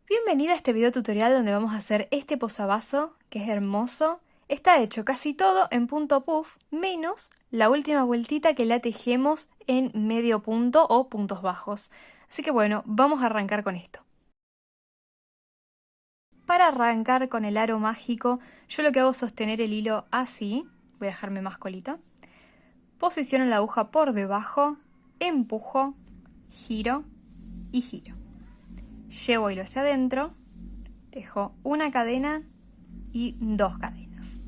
Bienvenida a este video tutorial donde vamos a hacer este posavasos, que es hermoso. Está hecho casi todo en punto puff, menos la última vueltita que la tejemos en medio punto o puntos bajos. Así que bueno, vamos a arrancar con esto. Para arrancar con el aro mágico, yo lo que hago es sostener el hilo así. Voy a dejarme más colita. Posiciono la aguja por debajo, empujo, giro y giro. Llevo hilo hacia adentro. Tejo una cadena y dos cadenas.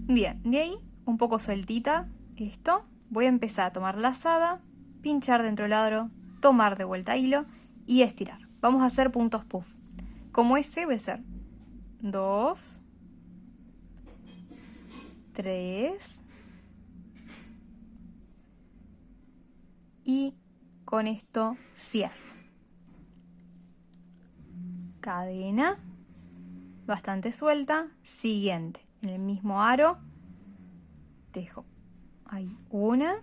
Bien, de ahí un poco sueltita esto. Voy a empezar a tomar lazada, pinchar dentro del aro, tomar de vuelta hilo y estirar. Vamos a hacer puntos puff. Como ese voy a hacer 2, 3 y con esto cierro. Cadena bastante suelta, siguiente, en el mismo aro tejo ahí una,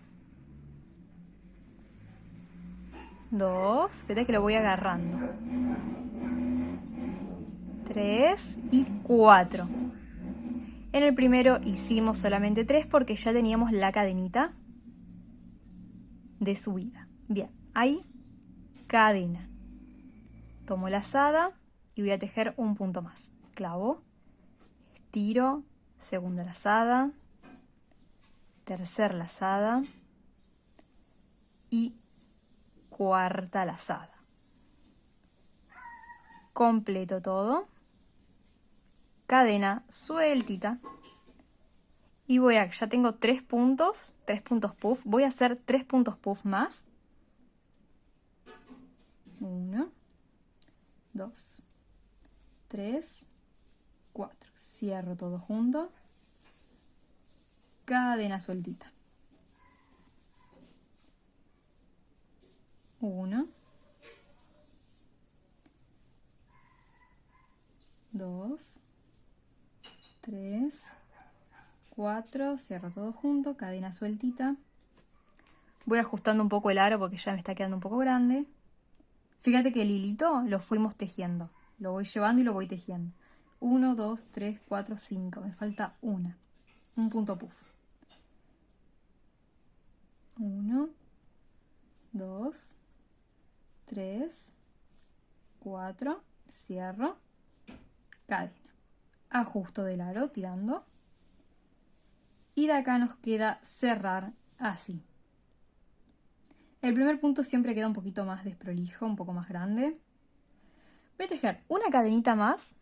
dos, fíjate que lo voy agarrando, 3 y 4. En el primero hicimos solamente 3 porque ya teníamos la cadenita de subida. Bien, ahí cadena, tomo lazada y voy a tejer un punto más. Clavo, estiro, segunda lazada, tercer lazada y cuarta lazada. Completo todo, cadena sueltita y voy a, ya tengo 3 puntos puff, voy a hacer 3 puntos puff más. 1, 2, 3, 4. Cierro todo junto. Cadena sueltita. 1, 2, 3, 4. Cierro todo junto. Cadena sueltita. Voy ajustando un poco el aro porque ya me está quedando un poco grande. Fíjate que el hilito lo fuimos tejiendo. Lo voy llevando y lo voy tejiendo. 1, 2, 3, 4, 5. Me falta una. Un punto puff. 1, 2, 3, 4. Cierro. Cadena. Ajusto del aro tirando. Y de acá nos queda cerrar así. El primer punto siempre queda un poquito más desprolijo, un poco más grande. Voy a tejer una cadenita más,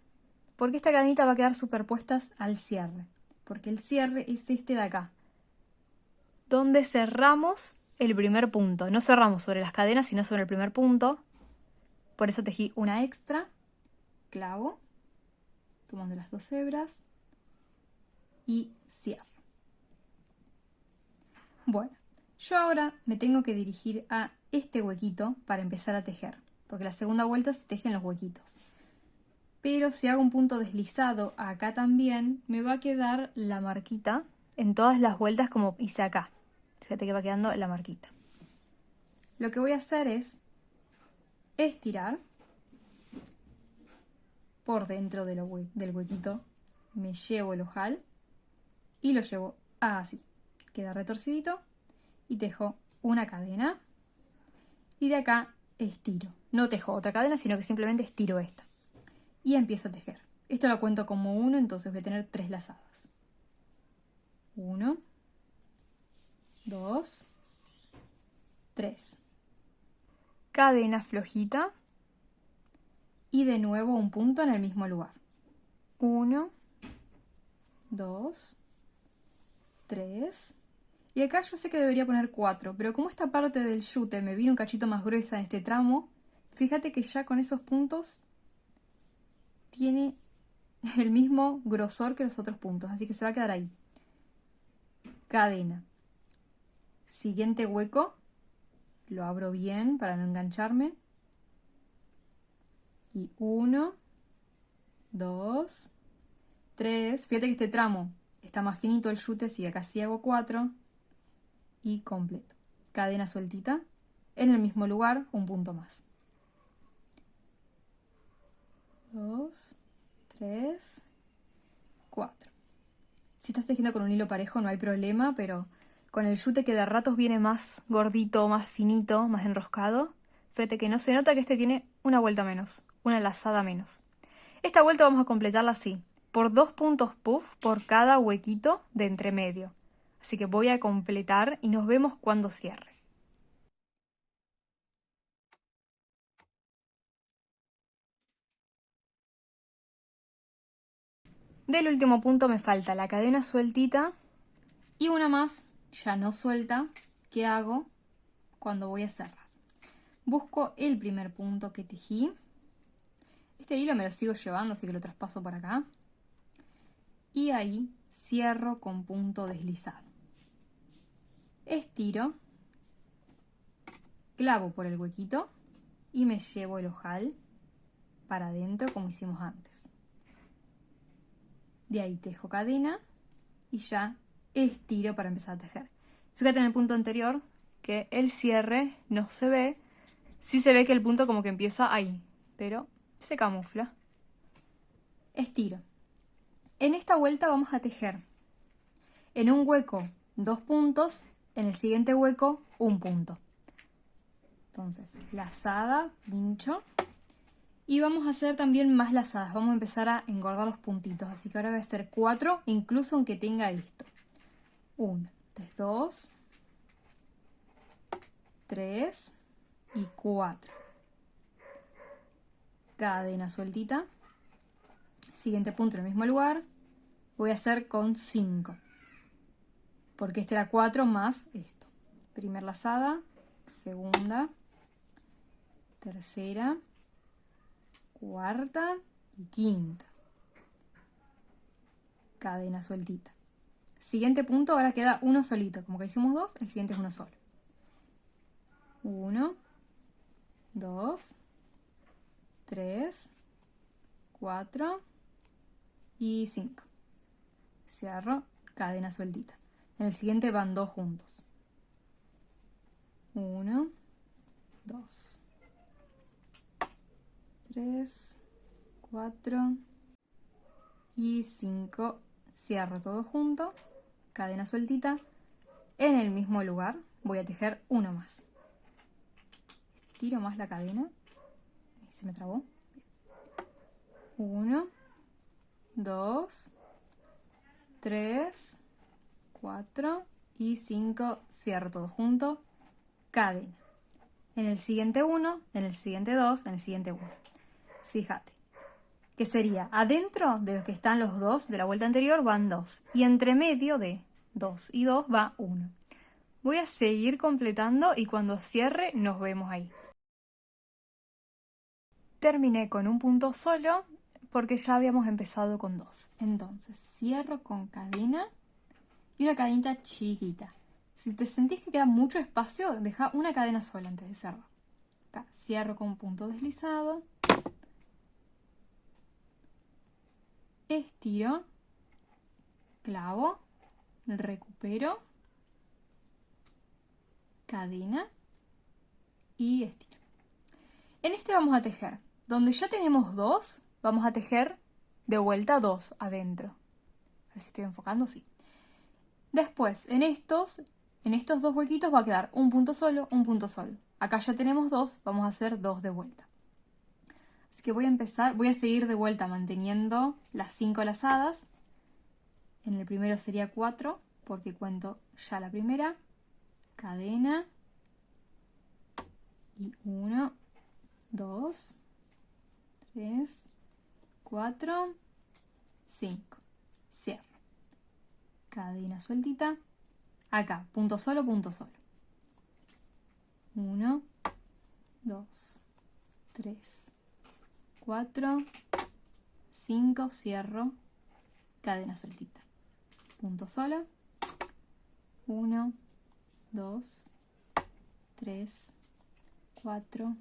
porque esta cadenita va a quedar superpuestas al cierre. Porque el cierre es este de acá, donde cerramos el primer punto. No cerramos sobre las cadenas, sino sobre el primer punto. Por eso tejí una extra, clavo, tomando las dos hebras y cierro. Bueno, yo ahora me tengo que dirigir a este huequito para empezar a tejer, porque la segunda vuelta se tejen los huequitos. Pero si hago un punto deslizado acá también, me va a quedar la marquita en todas las vueltas como hice acá. Fíjate que va quedando la marquita. Lo que voy a hacer es estirar por dentro del huequito, me llevo el ojal y lo llevo así. Queda retorcidito y tejo una cadena y de acá estiro. No tejo otra cadena, sino que simplemente estiro esta. Y empiezo a tejer. Esto lo cuento como 1, entonces voy a tener 3 lazadas. 1, 2, 3. Cadena flojita y de nuevo un punto en el mismo lugar. 1, 2, 3. Y acá yo sé que debería poner 4, pero como esta parte del yute me viene un cachito más gruesa en este tramo, fíjate que ya con esos puntos tiene el mismo grosor que los otros puntos, así que se va a quedar ahí. Cadena. Siguiente hueco, lo abro bien para no engancharme. Y 1, 2, 3. Fíjate que este tramo está más finito el yute, así que acá sí hago 4. Y completo. Cadena sueltita. En el mismo lugar, un punto más. 2, 3, 4. Si estás tejiendo con un hilo parejo no hay problema, pero con el yute que de ratos viene más gordito, más finito, más enroscado, fíjate que no se nota que este tiene una vuelta menos, una lazada menos. Esta vuelta vamos a completarla así, por 2 puntos puff por cada huequito de entremedio. Así que voy a completar y nos vemos cuando cierre. Del último punto me falta la cadena sueltita y una más, ya no suelta, que hago cuando voy a cerrar. Busco el primer punto que tejí. Este hilo me lo sigo llevando, así que lo traspaso por acá. Y ahí cierro con punto deslizado. Estiro, clavo por el huequito y me llevo el ojal para adentro como hicimos antes. De ahí tejo cadena y ya estiro para empezar a tejer. Fíjate en el punto anterior que el cierre no se ve. Sí se ve que el punto como que empieza ahí, pero se camufla. Estiro. En esta vuelta vamos a tejer en un hueco 2 puntos, en el siguiente hueco 1 punto. Entonces, lazada, pincho. Y vamos a hacer también más lazadas. Vamos a empezar a engordar los puntitos. Así que ahora voy a hacer 4, incluso aunque tenga esto. 1, 2, 3 y 4. Cadena sueltita. Siguiente punto en el mismo lugar. Voy a hacer con 5. Porque este era 4 más esto. Primer lazada, segunda, tercera, cuarta y quinta. Cadena sueltita. Siguiente punto, ahora queda uno solito. Como que hicimos 2, el siguiente es uno solo. 1, 2, 3, 4 y 5. Cierro, cadena sueltita. En el siguiente van 2 juntos. 1, 2, 3, 4 y 5. Cierro todo junto, cadena sueltita. En el mismo lugar voy a tejer uno más. Estiro más la cadena. Se me trabó. 1, 2, 3, 4 y 5. Cierro todo junto, cadena. En el siguiente 1, en el siguiente 2, en el siguiente 1. Fíjate que sería adentro de los que están los 2 de la vuelta anterior van 2 y entre medio de 2 y 2 va 1. Voy a seguir completando y cuando cierre nos vemos ahí. Terminé con un punto solo porque ya habíamos empezado con 2. Entonces cierro con cadena y una cadenita chiquita. Si te sentís que queda mucho espacio, deja una cadena sola antes de cerrar. Acá cierro con un punto deslizado. Estiro, clavo, recupero, cadena y estiro. En este vamos a tejer. Donde ya tenemos 2, vamos a tejer de vuelta 2 adentro. A ver si estoy enfocando, sí. Después, en estos 2 huequitos va a quedar un punto solo, un punto solo. Acá ya tenemos 2, vamos a hacer 2 de vuelta. Así que voy a seguir de vuelta manteniendo las 5 lazadas. En el primero sería 4, porque cuento ya la primera. Cadena. Y 1, 2, 3, 4, 5. Cierro. Cadena sueltita. Acá, punto solo, punto solo. 1, 2, 3, 4, 5, cierro, cadena sueltita. Punto solo. 1, 2, 3, 4,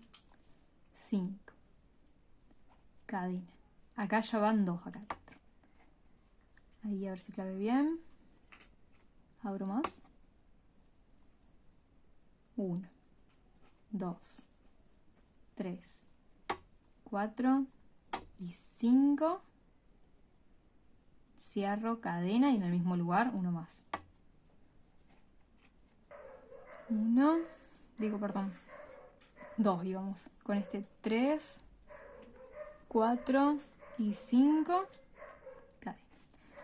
5. Cadena. Acá ya van 2 acá adentro. Ahí a ver si clave bien. Abro más. 1, 2, 3, 4, y 5. Cierro, cadena y en el mismo lugar uno más. 1, perdón, 2 íbamos. Con este 3, 4 y 5. Cadena.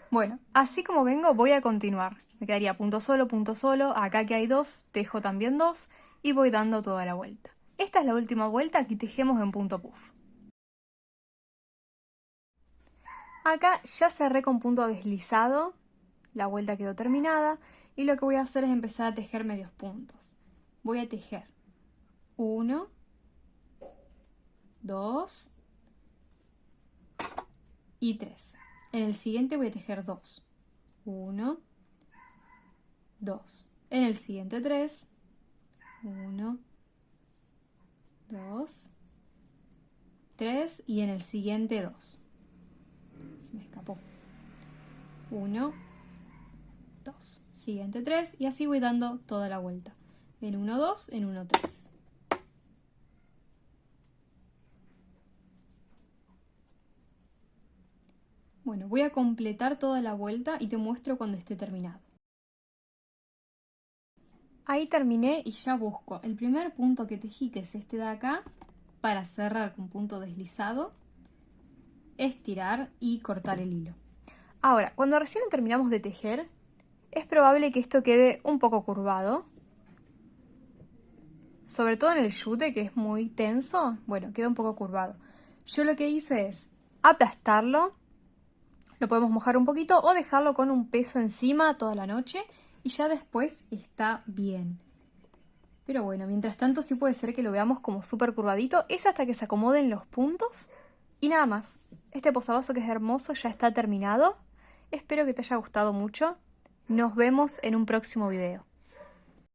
Bueno, así como vengo voy a continuar. Me quedaría punto solo, acá que hay 2, tejo también 2 y voy dando toda la vuelta. Esta es la última vuelta, aquí tejemos en punto puff. Acá ya cerré con punto deslizado, la vuelta quedó terminada y lo que voy a hacer es empezar a tejer medios puntos. Voy a tejer 1, 2 y 3. En el siguiente voy a tejer 2. 1, 2. En el siguiente 3. 1, 2, 3 y en el siguiente 2. Se me escapó. 1, 2. Siguiente 3 y así voy dando toda la vuelta. En 1, 2, en 1, 3. Bueno, voy a completar toda la vuelta y te muestro cuando esté terminado. Ahí terminé y ya busco el primer punto que tejí, que es este de acá, para cerrar con punto deslizado, estirar y cortar el hilo. Ahora, cuando recién terminamos de tejer, es probable que esto quede un poco curvado. Sobre todo en el yute, que es muy tenso, bueno, queda un poco curvado. Yo lo que hice es aplastarlo, lo podemos mojar un poquito o dejarlo con un peso encima toda la noche y ya después está bien. Pero bueno, mientras tanto sí puede ser que lo veamos como súper curvadito. Es hasta que se acomoden los puntos y nada más. Este posavasos que es hermoso ya está terminado. Espero que te haya gustado mucho. Nos vemos en un próximo video.